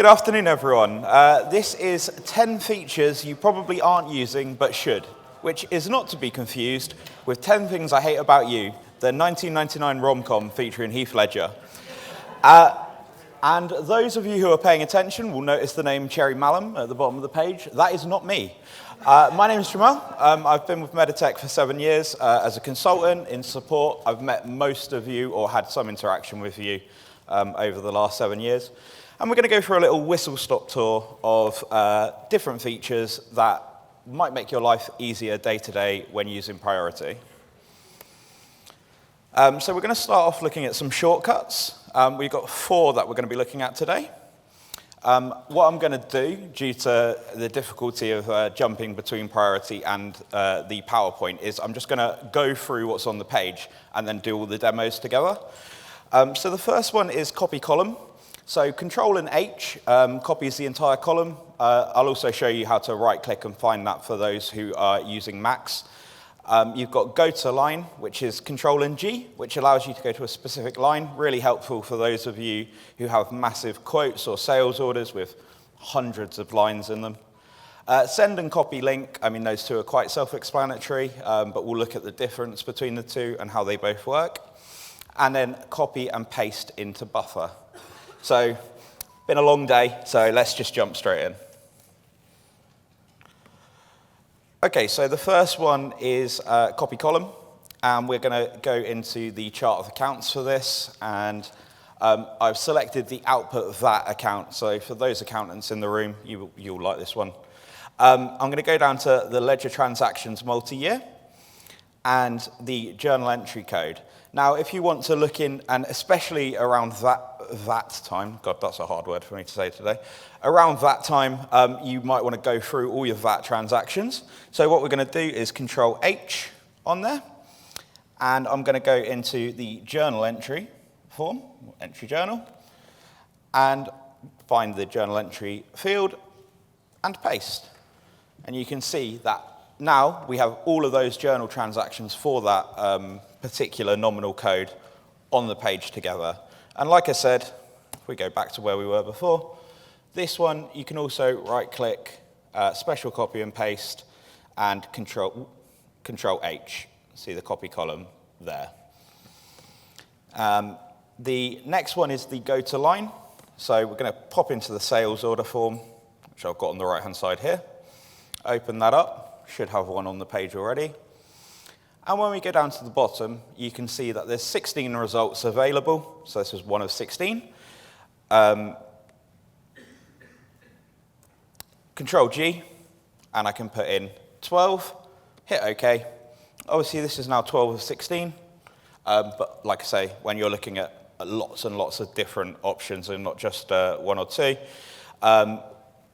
Good afternoon, everyone. This is 10 features you probably aren't using but should, which is not to be confused with 10 Things I Hate About You, the 1999 rom-com featuring Heath Ledger. And those of you who are paying attention will notice the name Cherry Malum at the bottom of the page. That is not me. My name is Jamal. I've been with Medatech for 7 years as a consultant in support. I've met most of you or had some interaction with you over the last 7 years. And we're going to go for a little whistle-stop tour of different features that might make your life easier day-to-day when using Priority. So we're going to start off looking at some shortcuts. We've got 4 that we're going to be looking at today. What I'm going to do, due to the difficulty of jumping between Priority and the PowerPoint, is I'm just going to go through what's on the page and then do all the demos together. So the first one is copy column. So Ctrl and H copies the entire column. I'll also show you how to right-click and find that for those who are using Macs. You've got goto line, which is Ctrl and G, which allows you to go to a specific line. Really helpful for those of you who have massive quotes or sales orders with hundreds of lines in them. Send and copy link, I mean, those two are quite self-explanatory, but we'll look at the difference between the two and how they both work. And then copy and paste into buffer. So, been a long day, so let's just jump straight in. Okay, so the first one is copy column, and we're going to go into the chart of accounts for this, and I've selected the output VAT account, so for those accountants in the room, you'll like this one. I'm going to go down to the ledger transactions multi-year and the journal entry code. Now, if you want to look in, and especially around that time, God, that's a hard word for me to say today, around that time, you might want to go through all your VAT transactions. So what we're going to do is Ctrl H on there, and I'm going to go into the journal entry form, entry journal, and find the journal entry field and paste. And you can see that now we have all of those journal transactions for that particular nominal code on the page together. And like I said, if we go back to where we were before, this one you can also right-click, special copy and paste, and Control H. See the copy column there. The next one is the goto line. So we're going to pop into the sales order form, which I've got on the right-hand side here. Open that up. Should have one on the page already. And when we go down to the bottom, you can see that there's 16 results available. So this is one of 16. Control G, and I can put in 12, hit OK. Obviously, this is now 12 of 16. But like I say, when you're looking at lots and lots of different options and not just 1 or 2,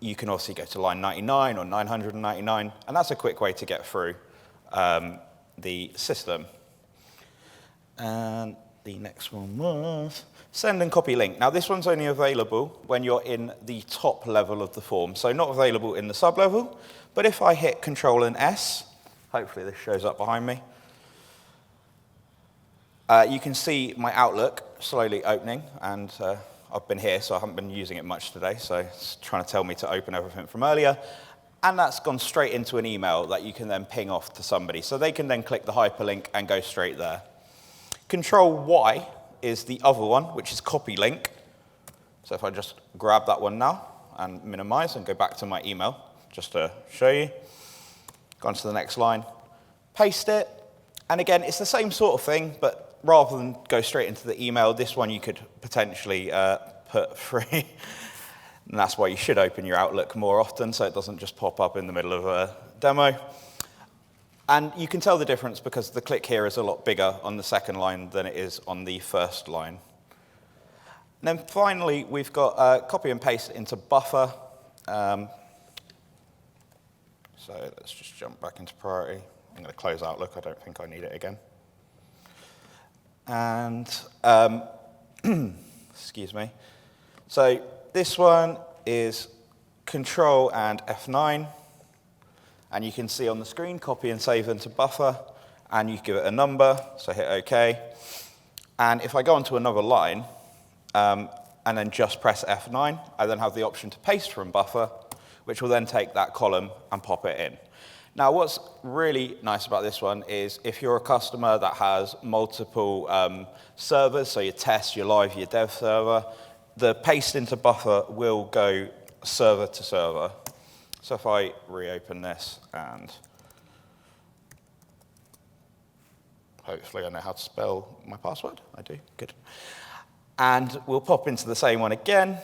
you can obviously go to line 99 or 999, and that's a quick way to get through the system. And the next one was send and copy link. Now this one's only available when you're in the top level of the form, so not available in the sub-level, but if I hit Control and S, hopefully this shows up behind me, you can see my Outlook slowly opening, and I've been here, so I haven't been using it much today, so it's trying to tell me to open everything from earlier. And that's gone straight into an email that you can then ping off to somebody. So they can then click the hyperlink and go straight there. Control Y is the other one, which is copy link. So if I just grab that one now and minimize and go back to my email, just to show you. Go on to the next line, paste it. And again, it's the same sort of thing, but rather than go straight into the email, this one you could potentially put free. And that's why you should open your Outlook more often, so it doesn't just pop up in the middle of a demo. And you can tell the difference because the click here is a lot bigger on the second line than it is on the first line. And then finally, we've got copy and paste into buffer. So let's just jump back into priority. I'm going to close Outlook. I don't think I need it again. And excuse me. So this one is Control and F9, and you can see on the screen, copy and save into buffer, and you give it a number, so hit OK. And if I go onto another line, and then just press F9. I then have the option to paste from buffer, which will then take that column and pop it in. Now, what's really nice about this one is if you're a customer that has multiple servers, so your test, your live, your dev server, the paste into buffer will go server to server. So if I reopen this and hopefully I know how to spell my password. I do, good. And we'll pop into the same one again.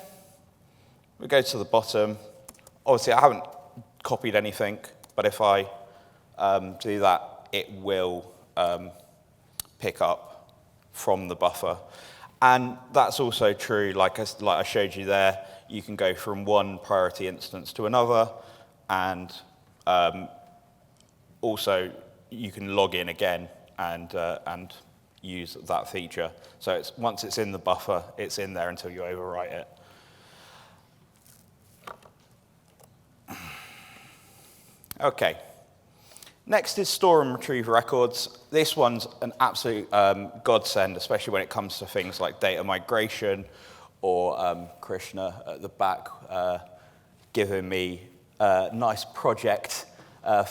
We go to the bottom. Obviously, I haven't copied anything, but if I do that, it will pick up from the buffer. And that's also true, like I showed you there, you can go from one priority instance to another, and also you can log in again and use that feature. So once it's in the buffer, it's in there until you overwrite it. Okay. Next is store and retrieve records. This one's an absolute godsend, especially when it comes to things like data migration, or Krishna at the back giving me a nice project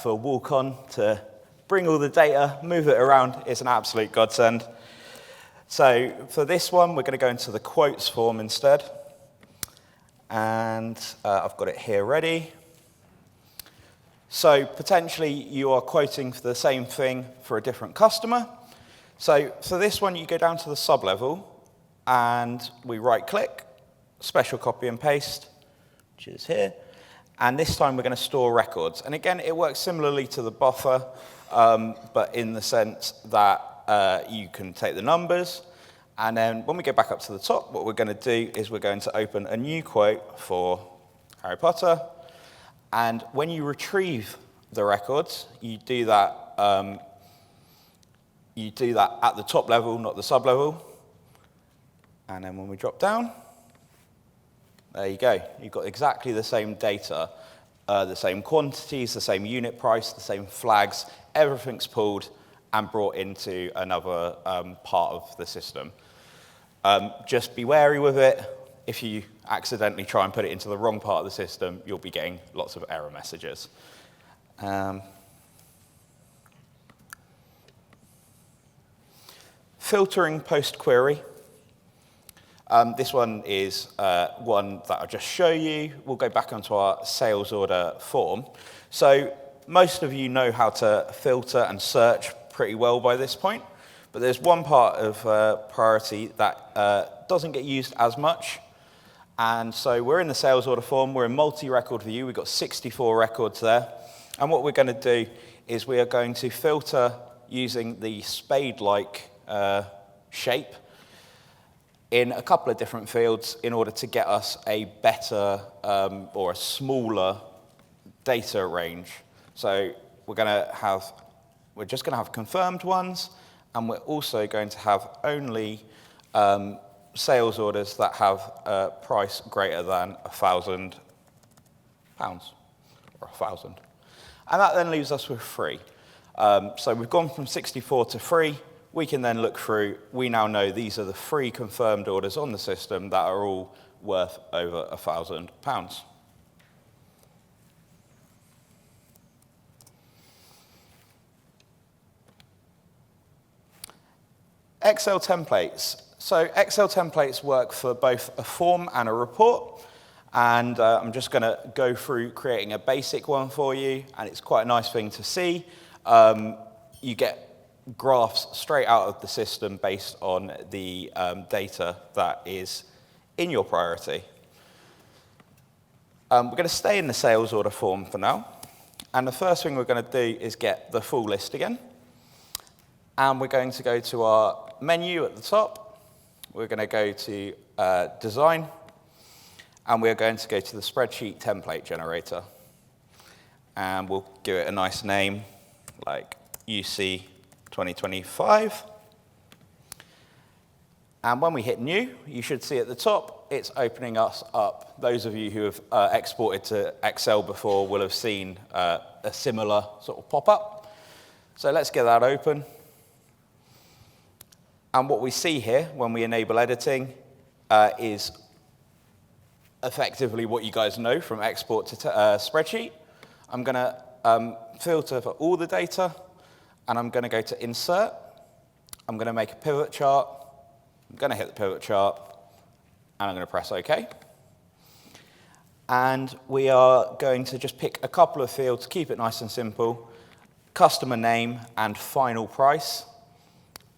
for Walk-On to bring all the data, move it around. It's an absolute godsend. So for this one, we're going to go into the quotes form instead. And I've got it here ready. So potentially you are quoting for the same thing for a different customer. So for this one, you go down to the sub-level, and we right-click, special copy and paste, which is here. And this time we're going to store records. And again, it works similarly to the buffer, but in the sense that you can take the numbers. And then when we go back up to the top, what we're going to do is we're going to open a new quote for Harry Potter. And when you retrieve the records, you do that at the top level, not the sub-level. And then when we drop down, there you go. You've got exactly the same data, the same quantities, the same unit price, the same flags. Everything's pulled and brought into another part of the system. Just be wary with it. If you accidentally try and put it into the wrong part of the system, you'll be getting lots of error messages. Filtering post-query. This one is one that I'll just show you. We'll go back onto our sales order form. So most of you know how to filter and search pretty well by this point, but there's one part of priority that doesn't get used as much. And so we're in the sales order form. We're in multi-record view. We've got 64 records there. And what we're going to do is we are going to filter using the spade-like shape in a couple of different fields in order to get us a better or a smaller data range. So we're just going to have confirmed ones, and we're also going to have only sales orders that have a price greater than £1,000 or 1,000. And that then leaves us with 3. So we've gone from 64 to 3. We can then look through. We now know these are the 3 confirmed orders on the system that are all worth over £1,000. Excel templates. So Excel templates work for both a form and a report. And I'm just going to go through creating a basic one for you. And it's quite a nice thing to see. You get graphs straight out of the system based on the data that is in your priority. We're going to stay in the sales order form for now. And the first thing we're going to do is get the full list again. And we're going to go to our menu at the top. We're going to go to Design. And we're going to go to the Spreadsheet Template Generator. And we'll give it a nice name, like UC 2025. And when we hit New, you should see at the top, it's opening us up. Those of you who have exported to Excel before will have seen a similar sort of pop-up. So let's get that open. And what we see here when we enable editing is effectively what you guys know from export to spreadsheet. I'm going to filter for all the data, and I'm going to go to Insert. I'm going to make a pivot chart. I'm going to hit the pivot chart, and I'm going to press OK. And we are going to just pick a couple of fields, keep it nice and simple, customer name and final price.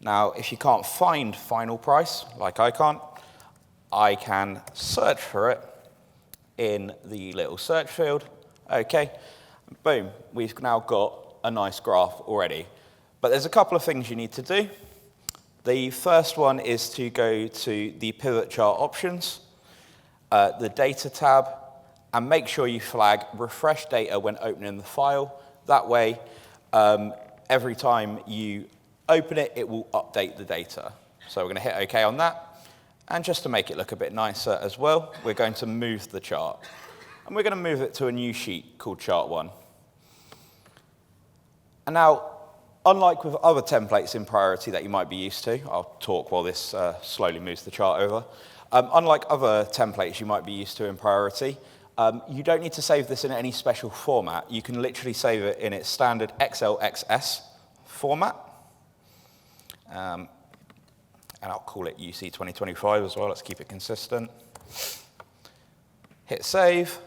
Now, if you can't find final price, like I can't, I can search for it in the little search field. OK, boom, we've now got a nice graph already. But there's a couple of things you need to do. The first one is to go to the pivot chart options, the data tab, and make sure you flag refresh data when opening the file. That way, every time you open it, it will update the data. So we're going to hit OK on that. And just to make it look a bit nicer as well, we're going to move the chart. And we're going to move it to a new sheet called Chart 1. And now, unlike with other templates in Priority that you might be used to, I'll talk while this slowly moves the chart over. Unlike other templates you might be used to in Priority, you don't need to save this in any special format. You can literally save it in its standard XLXS format. And I'll call it UC 2025 as well. Let's keep it consistent. Hit Save.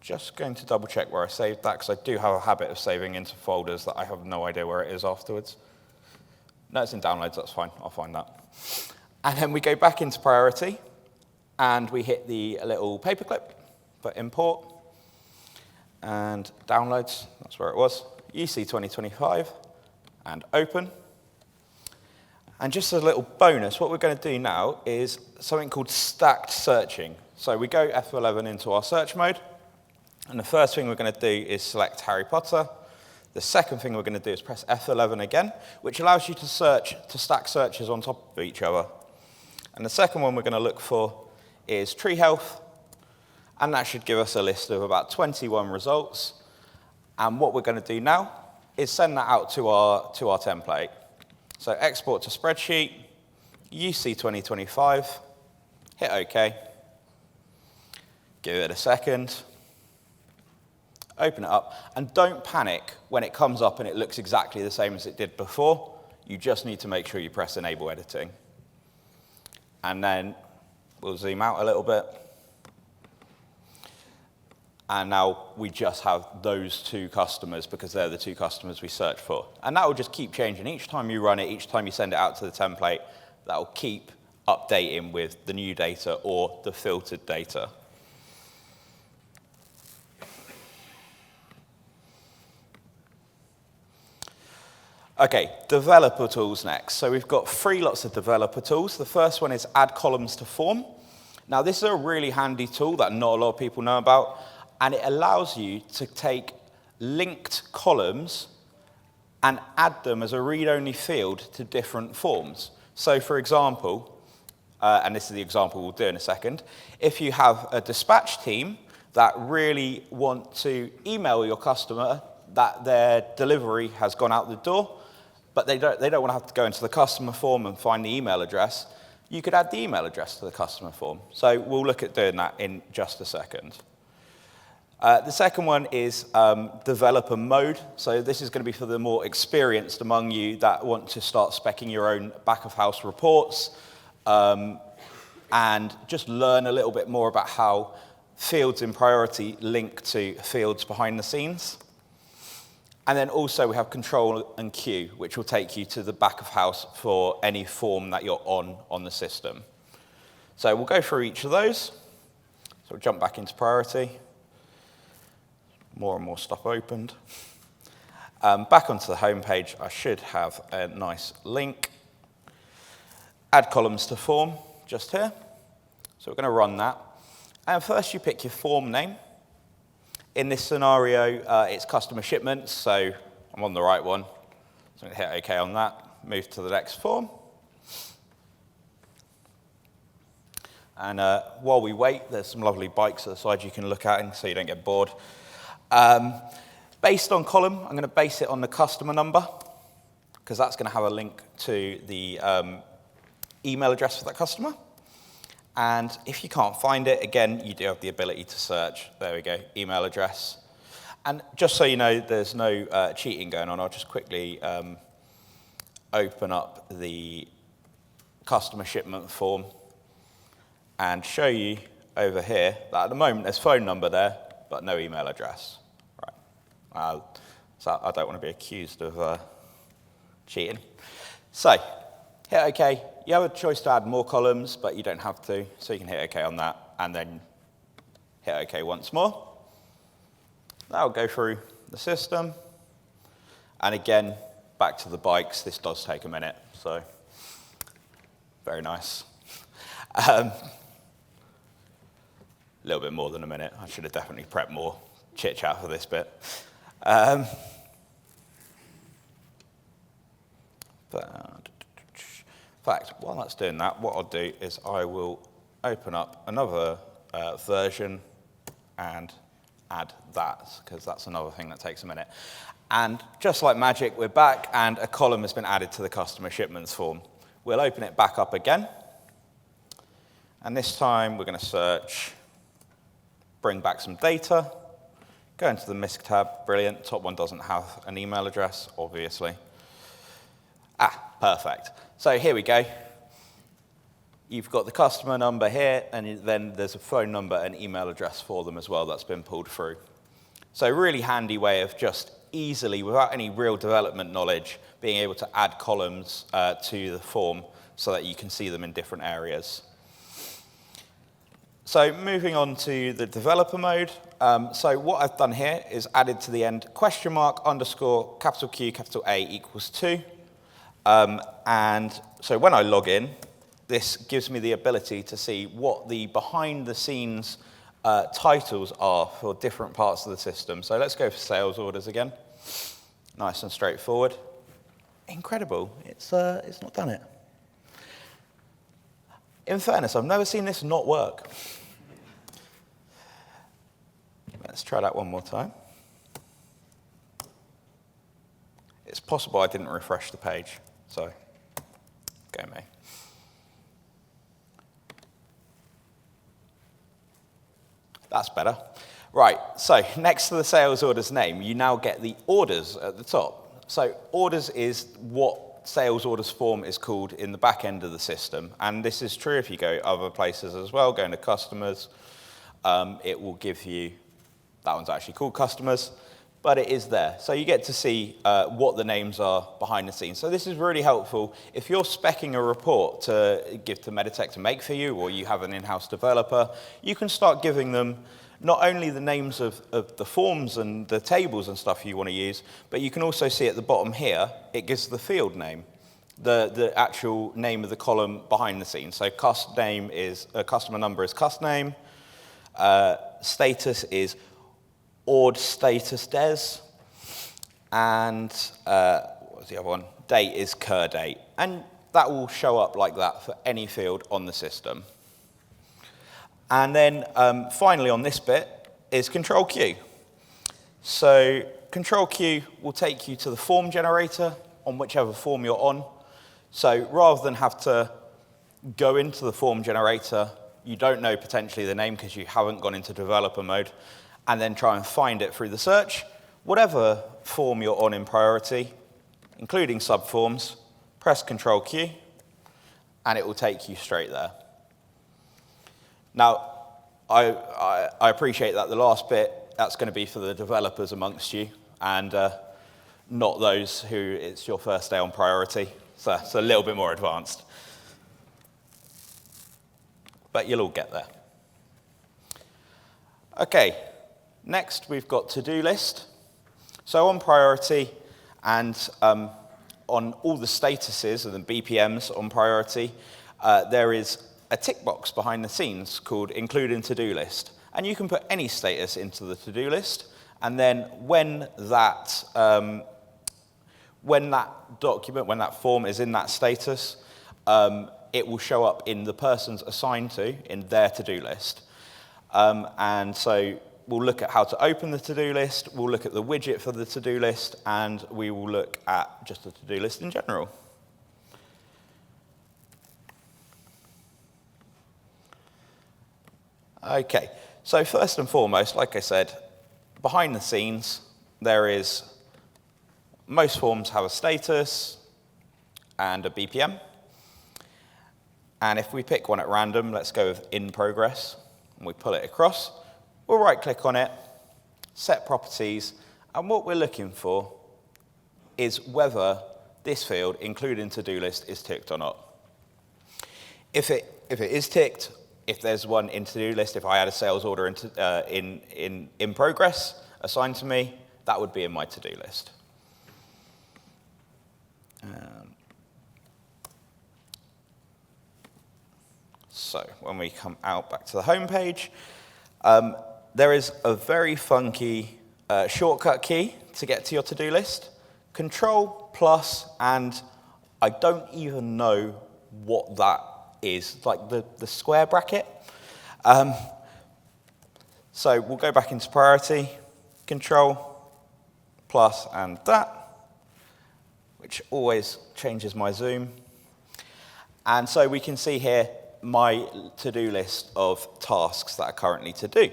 Just going to double check where I saved that, because I do have a habit of saving into folders that I have no idea where it is afterwards. No, it's in Downloads, that's fine. I'll find that. And then we go back into Priority, and we hit the little paperclip for Import. And Downloads, that's where it was. UC 2025, and Open. And just as a little bonus, what we're going to do now is something called stacked searching. So we go F11 into our search mode. And the first thing we're going to do is select Harry Potter. The second thing we're going to do is press F11 again, which allows you to stack searches on top of each other. And the second one we're going to look for is tree health. And that should give us a list of about 21 results. And what we're going to do now is send that out to our template. So export to spreadsheet, UC 2025, hit OK. Give it a second. Open it up, and don't panic when it comes up and it looks exactly the same as it did before. You just need to make sure you press Enable Editing. And then we'll zoom out a little bit. And now we just have those two customers because they're the two customers we searched for. And that will just keep changing. Each time you run it, each time you send it out to the template, that will keep updating with the new data or the filtered data. Okay, developer tools next. So we've got three lots of developer tools. The first one is add columns to form. Now this is a really handy tool that not a lot of people know about, and it allows you to take linked columns and add them as a read-only field to different forms. So for example, and this is the example we'll do in a second, if you have a dispatch team that really want to email your customer that their delivery has gone out the door, but they don't want to have to go into the customer form and find the email address, you could add the email address to the customer form. So we'll look at doing that in just a second. The second one is developer mode. So this is going to be for the more experienced among you that want to start speccing your own back-of-house reports and just learn a little bit more about how fields in Priority link to fields behind the scenes. And then also we have Ctrl+Q, which will take you to the back of house for any form that you're on the system. So we'll go through each of those. So we'll jump back into Priority. More and more stuff opened. Back onto the home page, I should have a nice link. Add columns to form, just here. So we're going to run that. And first you pick your form name. In this scenario, it's customer shipments, so I'm on the right one. So I'm going to hit OK on that, move to the next form. And while we wait, there's some lovely bikes at the side you can look at so you don't get bored. Based on column, I'm going to base it on the customer number, because that's going to have a link to the email address for that customer. And if you can't find it, again, you do have the ability to search. There we go, email address. And just so you know, there's no cheating going on, I'll just quickly open up the customer shipment form and show you over here that at the moment there's phone number there, but no email address. Right. So I don't want to be accused of cheating. So, hit OK. You have a choice to add more columns, but you don't have to. So you can hit OK on that, and then hit OK once more. That'll go through the system. And again, back to the bikes. This does take a minute, so very nice. A little bit more than a minute. I should have definitely prepped more chit-chat for this bit. In fact, while that's doing that, what I'll do is I will open up another version and add that, because that's another thing that takes a minute. And just like magic, we're back, and a column has been added to the customer shipments form. We'll open it back up again. And this time, we're going to search, bring back some data, go into the MISC tab. Brilliant. Top one doesn't have an email address, obviously. Perfect. So here we go. You've got the customer number here, and then there's a phone number and email address for them as well that's been pulled through. So a really handy way of just easily, without any real development knowledge, being able to add columns to the form so that you can see them in different areas. So moving on to the developer mode. So what I've done here is added to the end question mark underscore capital Q capital A equals 2. And so when I log in, this gives me the ability to see what the behind-the-scenes titles are for different parts of the system. So let's go for sales orders again. Nice and straightforward. Incredible. It's not done it. In fairness, I've never seen this not work. Let's try that one more time. It's possible I didn't refresh the page, so go me. That's better. Right, so next to the sales orders name, you now get the orders at the top. So orders is what sales orders form is called in the back end of the system. And this is true if you go other places as well, going to customers. It will give you, that one's actually called customers, but it is there. So you get to see what the names are behind the scenes. So this is really helpful. If you're speccing a report to give to Medatech to make for you, or you have an in-house developer, you can start giving them not only the names of the forms and the tables and stuff you want to use, but you can also see at the bottom here, it gives the field name, the actual name of the column behind the scenes. So customer number is cust name, status is ord status des, and what was the other one? Date is cur date. And that will show up like that for any field on the system. And then finally on this bit is Ctrl+Q. So Ctrl+Q will take you to the form generator on whichever form you're on. So rather than have to go into the form generator, you don't know potentially the name because you haven't gone into developer mode, and then try and find it through the search, whatever form you're on in priority, including subforms, press Ctrl+Q, and it will take you straight there. Now, I appreciate that the last bit, that's going to be for the developers amongst you, and not those who it's your first day on priority. So it's a little bit more advanced. But you'll all get there. Okay, next we've got to-do list. So on priority and on all the statuses and the BPMs on priority, there is a tick box behind the scenes called include in to-do list. And you can put any status into the to-do list, and then when that document, when that form is in that status, it will show up in the person's assigned to in their to-do list. And so we'll look at how to open the to-do list, we'll look at the widget for the to-do list, and we will look at just the to-do list in general. Okay, so first and foremost, like I said, behind the scenes, most forms have a status and a BPM. And if we pick one at random, let's go with in progress, and we pull it across, we'll right-click on it, set properties, and what we're looking for is whether this field, including to-do list, is ticked or not. If it is ticked, if there's one in to-do list, if I had a sales order in progress assigned to me, that would be in my to-do list. So when we come out back to the home page, there is a very funky shortcut key to get to your to-do list. Ctrl+, and I don't even know what that is, like the square bracket. So we'll go back into priority, Ctrl+, and that, which always changes my zoom. And so we can see here my to-do list of tasks that are currently to do.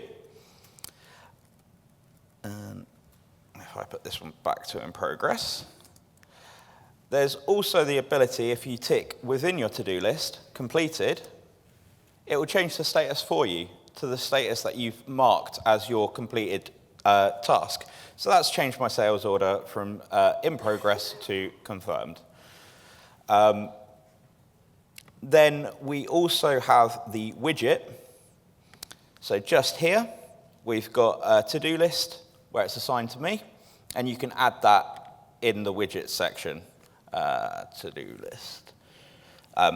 If I put this one back to in progress, there's also the ability, if you tick within your to-do list, completed, it will change the status for you to the status that you've marked as your completed task. So that's changed my sales order from in progress to confirmed. Then we also have the widget. So just here, we've got a to-do list where it's assigned to me, and you can add that in the widget section, to-do list.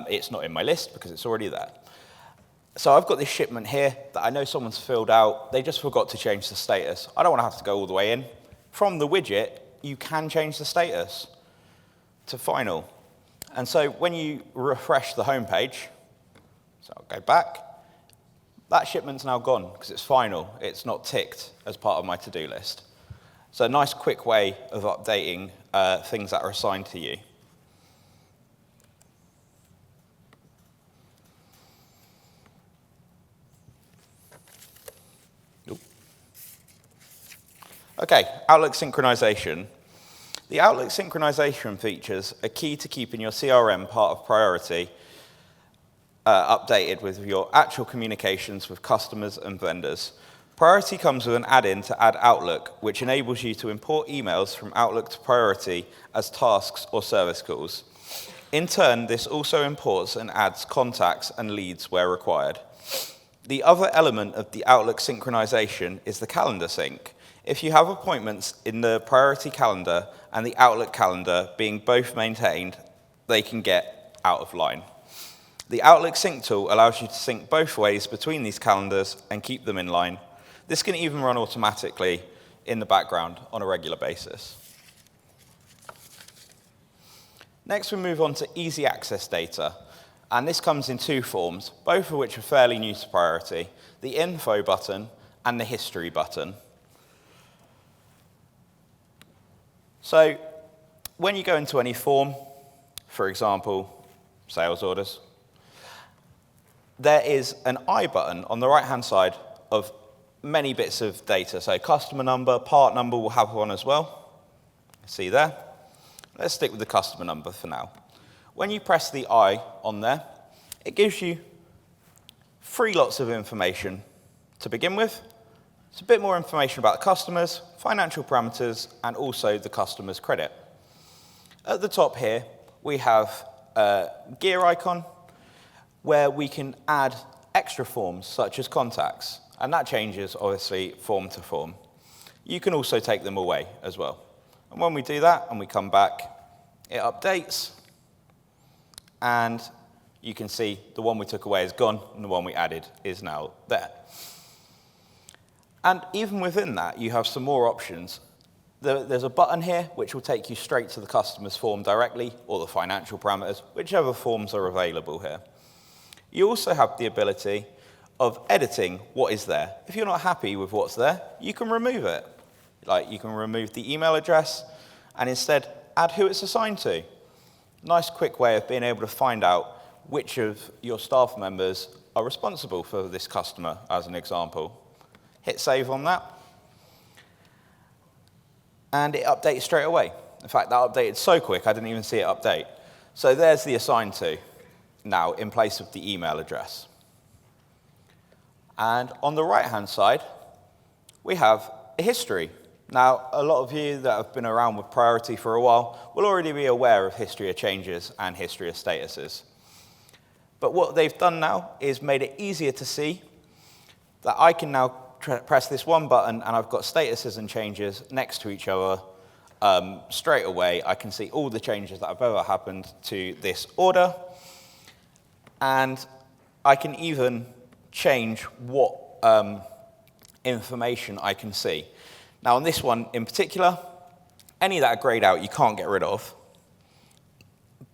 It's not in my list because it's already there. So I've got this shipment here that I know someone's filled out. They just forgot to change the status. I don't want to have to go all the way in. From the widget, you can change the status to final. And so when you refresh the home page, so I'll go back, that shipment's now gone because it's final. It's not ticked as part of my to-do list. So a nice quick way of updating things that are assigned to you. Okay, Outlook synchronization. The Outlook synchronization features are key to keeping your CRM part of priority updated with your actual communications with customers and vendors. Priority comes with an add-in to add Outlook, which enables you to import emails from Outlook to Priority as tasks or service calls. In turn, this also imports and adds contacts and leads where required. The other element of the Outlook synchronization is the calendar sync. If you have appointments in the Priority calendar and the Outlook calendar being both maintained, they can get out of line. The Outlook sync tool allows you to sync both ways between these calendars and keep them in line. This can even run automatically in the background on a regular basis. Next, we move on to easy access data. And this comes in two forms, both of which are fairly new to Priority: the info button and the history button. So when you go into any form, for example, sales orders, there is an I button on the right-hand side of many bits of data. So customer number, part number will have one as well. See there? Let's stick with the customer number for now. When you press the I on there, it gives you 3 lots of information to begin with. It's a bit more information about the customers, financial parameters, and also the customer's credit. At the top here, we have a gear icon where we can add extra forms such as contacts, and that changes obviously form to form. You can also take them away as well. And when we do that and we come back, it updates, and you can see the one we took away is gone and the one we added is now there. And even within that, you have some more options. There's a button here which will take you straight to the customer's form directly, or the financial parameters, whichever forms are available here. You also have the ability of editing what is there. If you're not happy with what's there, you can remove it. Like, you can remove the email address and instead add who it's assigned to. Nice quick way of being able to find out which of your staff members are responsible for this customer, as an example. Hit save on that. And it updates straight away. In fact, that updated so quick, I didn't even see it update. So there's the assigned to now in place of the email address. And on the right-hand side, we have a history. Now, a lot of you that have been around with Priority for a while will already be aware of history of changes and history of statuses. But what they've done now is made it easier to see that I can now press this one button and I've got statuses and changes next to each other. Straight away, I can see all the changes that have ever happened to this order. And I can even change what information I can see. Now, on this one in particular, any that are grayed out you can't get rid of.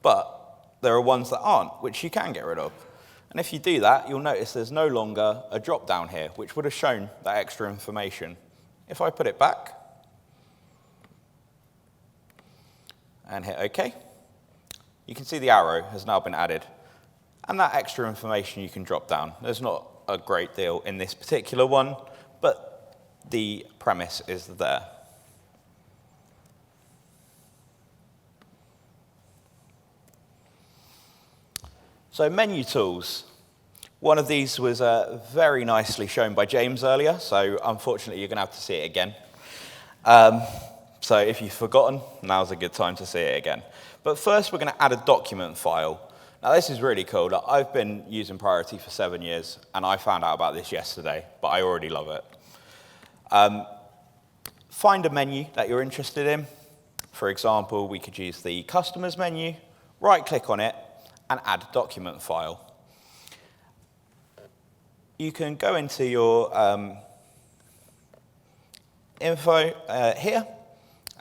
But there are ones that aren't, which you can get rid of. And if you do that, you'll notice there's no longer a drop down here, which would have shown that extra information. If I put it back and hit OK, you can see the arrow has now been added. And that extra information you can drop down. There's not a great deal in this particular one, but the premise is there. So menu tools. One of these was very nicely shown by James earlier, so unfortunately you're going to have to see it again. So if you've forgotten, now's a good time to see it again. But first we're going to add a document file. Now this is really cool. I've been using Priority for 7 years, and I found out about this yesterday, but I already love it. Find a menu that you're interested in. For example, we could use the Customers menu, right-click on it, and add document file. You can go into your info here,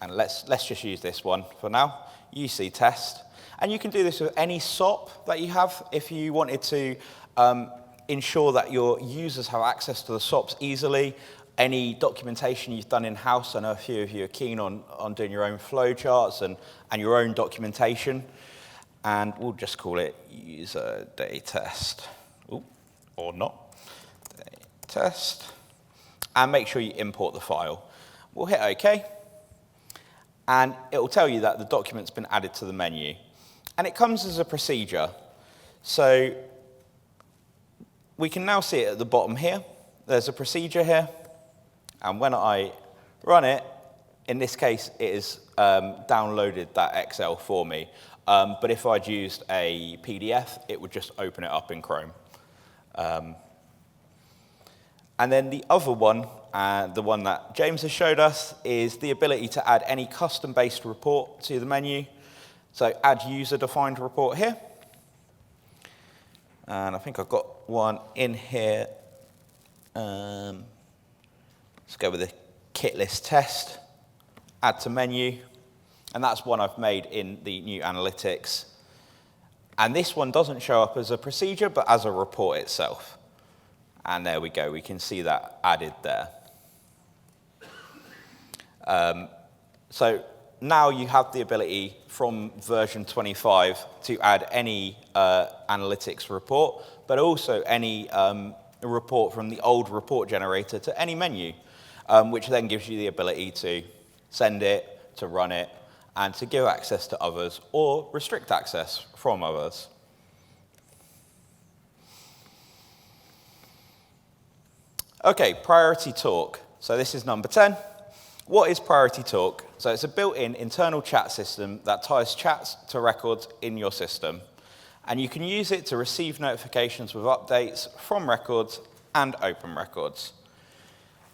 and let's just use this one for now, UC test. And you can do this with any SOP that you have if you wanted to ensure that your users have access to the SOPs easily. Any documentation you've done in-house, I know a few of you are keen on doing your own flowcharts and your own documentation. And we'll just call it user day test, or not, day test. And make sure you import the file. We'll hit OK. And it will tell you that the document's been added to the menu. And it comes as a procedure. So we can now see it at the bottom here. There's a procedure here. And when I run it, in this case, it has downloaded that Excel for me. But if I'd used a PDF, it would just open it up in Chrome. And then the other one, the one that James has showed us, is the ability to add any custom-based report to the menu. So add user-defined report here. And I think I've got one in here. Let's go with the kit list test. Add to menu. And that's one I've made in the new analytics. And this one doesn't show up as a procedure, but as a report itself. And there we go. We can see that added there. So now you have the ability from version 25 to add any analytics report, but also any report from the old report generator to any menu, which then gives you the ability to send it, to run it, and to give access to others or restrict access from others. Okay, priority talk. So this is number 10. What is priority talk? So it's a built-in internal chat system that ties chats to records in your system. And you can use it to receive notifications with updates from records and open records.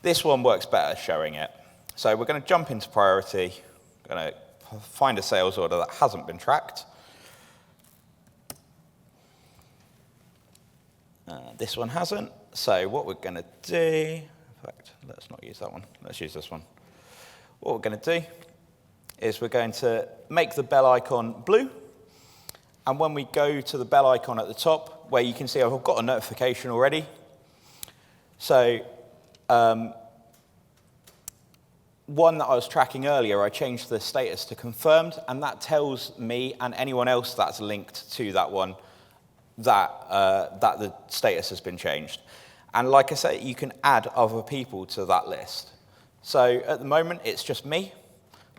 This one works better showing it. So we're going to jump into priority. We're going to find a sales order that hasn't been tracked. This one hasn't. So what we're going to do, in fact, let's not use that one. Let's use this one. What we're going to do is we're going to make the bell icon blue. And when we go to the bell icon at the top, where you can see I've got a notification already. So one that I was tracking earlier, I changed the status to confirmed, and that tells me and anyone else that's linked to that one that the status has been changed. And like I say, you can add other people to that list. So at the moment, it's just me,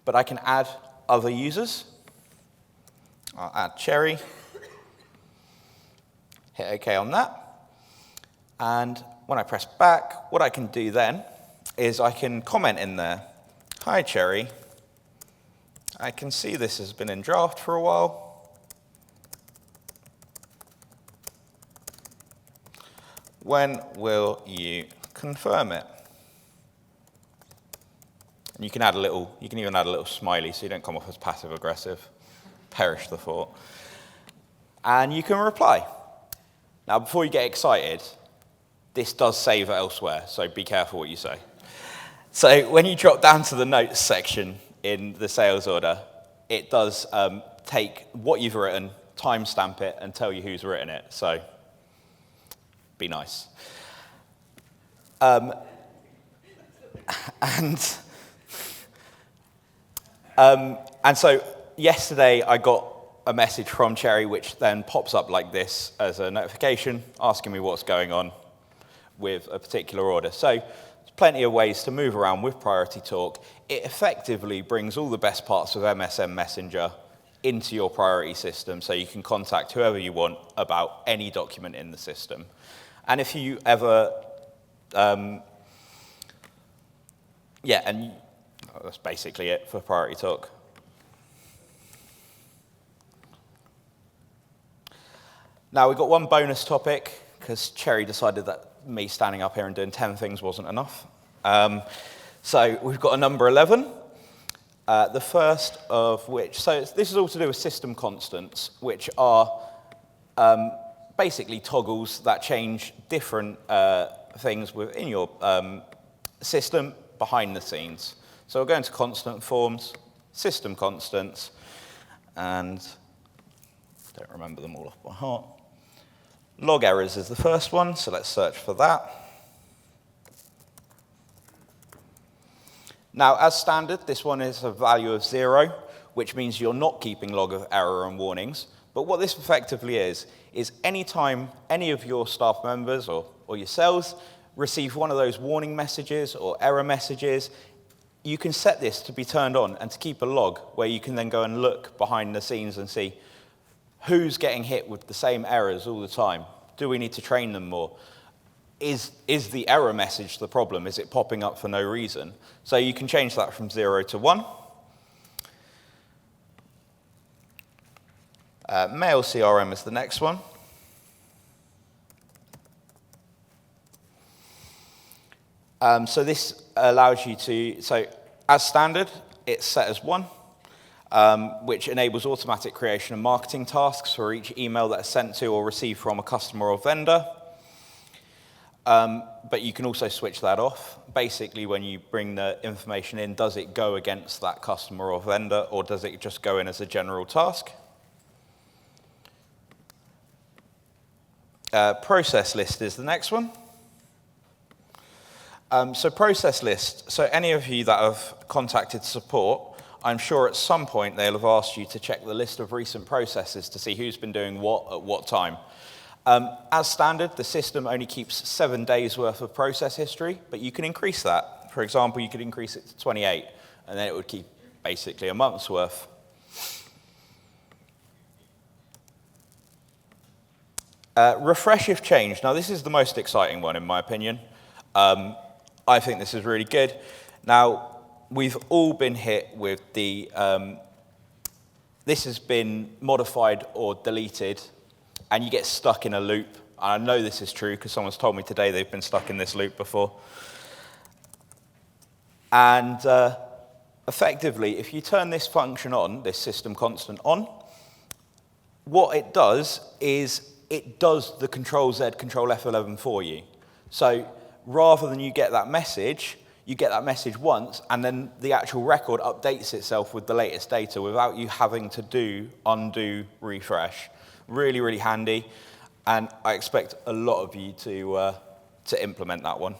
but I can add other users. I'll add Cherry. Hit OK on that. And when I press back, what I can do then is I can comment in there, "Hi, Cherry. I can see this has been in draft for a while. When will you confirm it?" And you can add a little, you can even add a little smiley so you don't come off as passive aggressive. Perish the thought. And you can reply. Now, before you get excited, this does save elsewhere, so be careful what you say. So when you drop down to the notes section in the sales order, it does take what you've written, timestamp it, and tell you who's written it. So be nice. And so yesterday I got a message from Cherry which then pops up like this as a notification asking me what's going on with a particular order. So there's plenty of ways to move around with Priority Talk. It effectively brings all the best parts of MSM Messenger into your priority system so you can contact whoever you want about any document in the system. And if you ever, that's basically it for Priority Talk. Now, we've got one bonus topic, because Cherry decided that me standing up here and doing 10 things wasn't enough. So we've got a number 11, the first of which, so this is all to do with system constants, which are basically toggles that change different things within your system behind the scenes. So we'll go into constant forms, system constants, and I don't remember them all off by heart. Log errors is the first one, so let's search for that. Now, as standard, this one is a value of 0, which means you're not keeping log of error and warnings. But what this effectively is any time any of your staff members or yourselves receive one of those warning messages or error messages, you can set this to be turned on and to keep a log where you can then go and look behind the scenes and see who's getting hit with the same errors all the time. Do we need to train them more? Is the error message the problem? Is it popping up for no reason? So you can change that from 0 to 1. Mail CRM is the next one. So this allows you to, so as standard, it's set as 1. Which enables automatic creation of marketing tasks for each email that is sent to or received from a customer or vendor. But you can also switch that off. Basically, when you bring the information in, does it go against that customer or vendor, or does it just go in as a general task? Process list is the next one. So process list, so any of you that have contacted support, I'm sure at some point they'll have asked you to check the list of recent processes to see who's been doing what at what time. As standard, the system only keeps 7 days worth of process history, but you can increase that. For example, you could increase it to 28, and then it would keep basically a month's worth. Refresh if changed. Now, this is the most exciting one, in my opinion. I think this is really good. Now, we've all been hit with the, this has been modified or deleted, and you get stuck in a loop. I know this is true because someone's told me today they've been stuck in this loop before. And effectively, if you turn this function on, this system constant on, what it does is it does the Control-Z, Control-F11 for you. So rather than you get that message, you get that message once, and then the actual record updates itself with the latest data without you having to do undo refresh. Really, really handy, and I expect a lot of you to implement that one.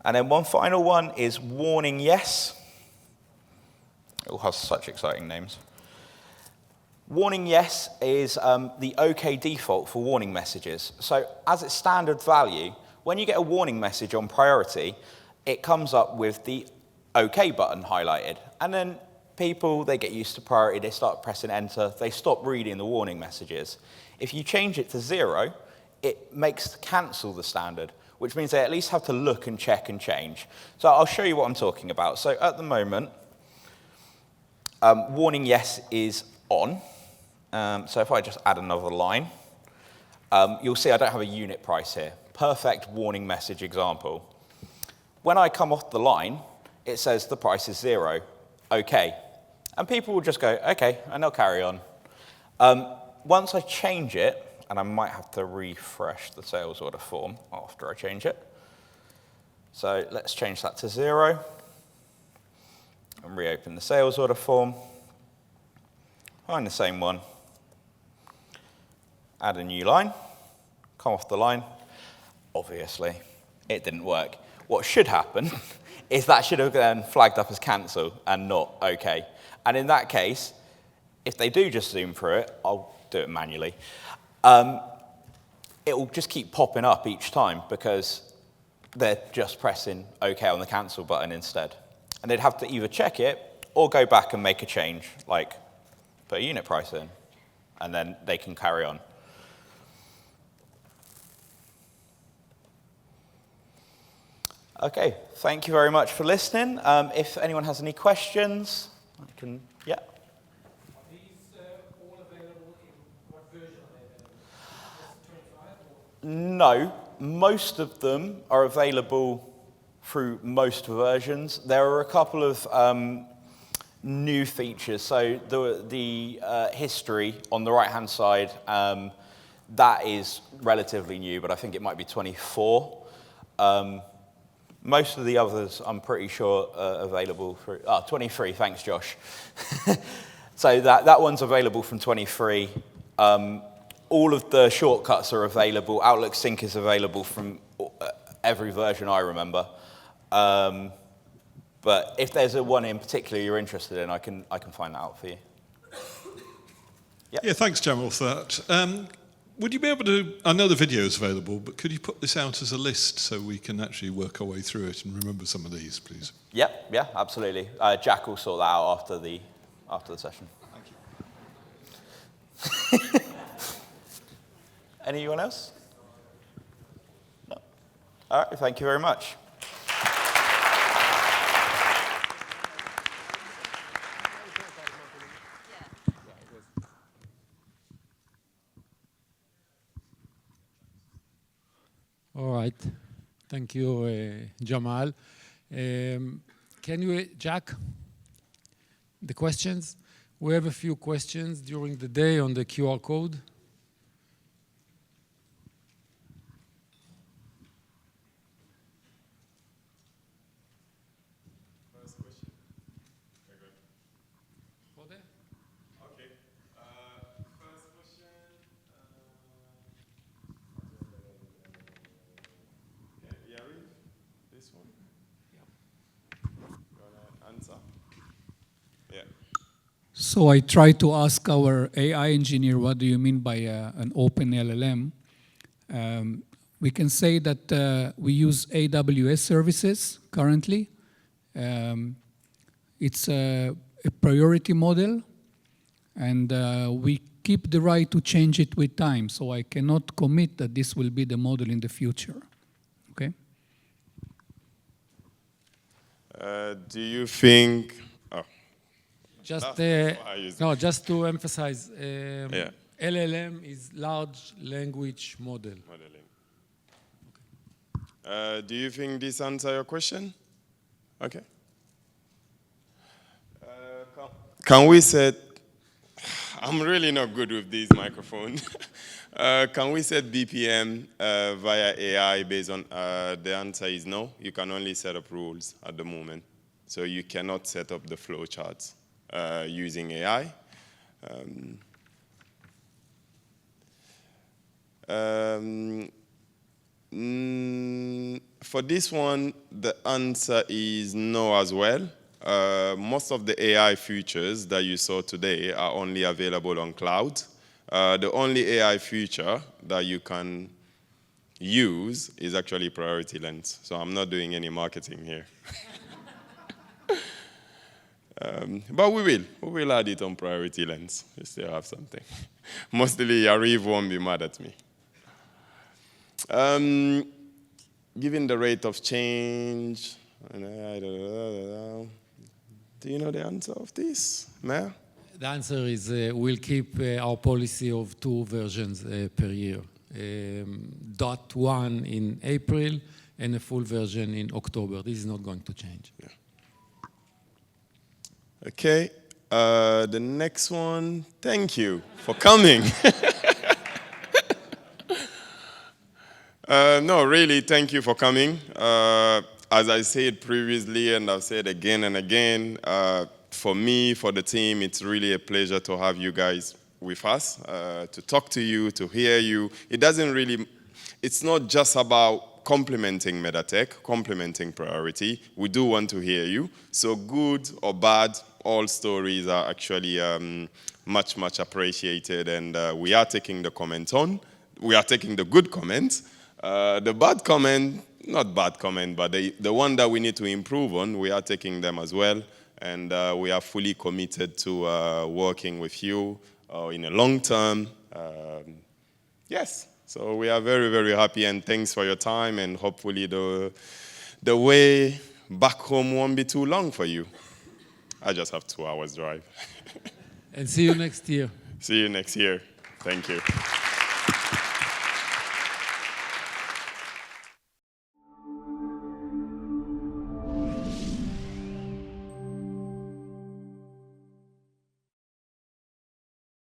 And then one final one is warning yes. It all has such exciting names. Warning yes is the OK default for warning messages. So as its standard value, when you get a warning message on priority, it comes up with the OK button highlighted. And then people, they get used to priority, they start pressing enter, they stop reading the warning messages. If you change it to 0, it makes cancel the standard, which means they at least have to look and check and change. So I'll show you what I'm talking about. So at the moment, warning yes is on. So if I just add another line, you'll see I don't have a unit price here. Perfect warning message example. When I come off the line, it says the price is 0, OK. And people will just go, OK, and they'll carry on. Once I change it, and I might have to refresh the sales order form after I change it. So let's change that to 0 and reopen the sales order form. Find the same one. Add a new line. Come off the line. Obviously, it didn't work. What should happen is that should have then flagged up as cancel and not OK. And in that case, if they do just zoom through it, I'll do it manually. It will just keep popping up each time because they're just pressing OK on the cancel button instead. And they'd have to either check it or go back and make a change, like put a unit price in, and then they can carry on. OK, thank you very much for listening. If anyone has any questions, I can, yeah. No, most of them are available through most versions. There are a couple of new features. So the history on the right-hand side, that is relatively new, but I think it might be 24. Most of the others, I'm pretty sure, are available through 23. Thanks, Josh. So that one's available from 23. All of the shortcuts are available. Outlook Sync is available from every version I remember. But if there's a one in particular you're interested in, I can find that out for you. Yep. Yeah, thanks, Jamal, for that. Would you be able to, I know the video is available, but could you put this out as a list so we can actually work our way through it and remember some of these, please? Yep, yeah, absolutely. Jack will sort that out after the session. Thank you. Anyone else? No. All right, thank you very much. All right. Thank you, Jamal. Can you, Jack, the questions? We have a few questions during the day on the QR code. First question. Very good. Okay. First question. Yari, this one? Yeah. Gonna answer? Yeah. So I tried to ask our AI engineer, what do you mean by an open LLM? We can say that we use AWS services currently. It's a priority model, and we keep the right to change it with time. So I cannot commit that this will be the model in the future. Okay? Do you think... Just, no, just to emphasize, LLM is large language model. Okay. Do you think this answers your question? Okay. Can we set... I'm really not good with these microphones. Can we set BPM via AI based on... the answer is no. You can only set up rules at the moment. So you cannot set up the flow charts using AI. For this one, the answer is no as well. most of the AI features that you saw today are only available on cloud. The only AI feature that you can use is actually priority lens. So I'm not doing any marketing here. But we will add it on priority lens. We still have something. Mostly Yariv won't be mad at me. Given the rate of change, do you know the answer of this, Mayor? The answer is we'll keep our policy of 2 versions per year. .1 in April and a full version in October. This is not going to change. Yeah. Okay, the next one, thank you for coming. No, really, thank you for coming. As I said previously, and I've said again and again, for me, for the team, it's really a pleasure to have you guys with us, to talk to you, to hear you. It's not just about complimenting Medatech, complimenting Priority. We do want to hear you. So good or bad, all stories are actually much, much appreciated, and we are taking the comments on. We are taking the good comments. The bad comment, not bad comment, but the one that we need to improve on, we are taking them as well, and we are fully committed to working with you in a long term. Yes, so we are very, very happy, and thanks for your time, and hopefully the way back home won't be too long for you. I just have 2 hours drive. And see you next year. See you next year. Thank you.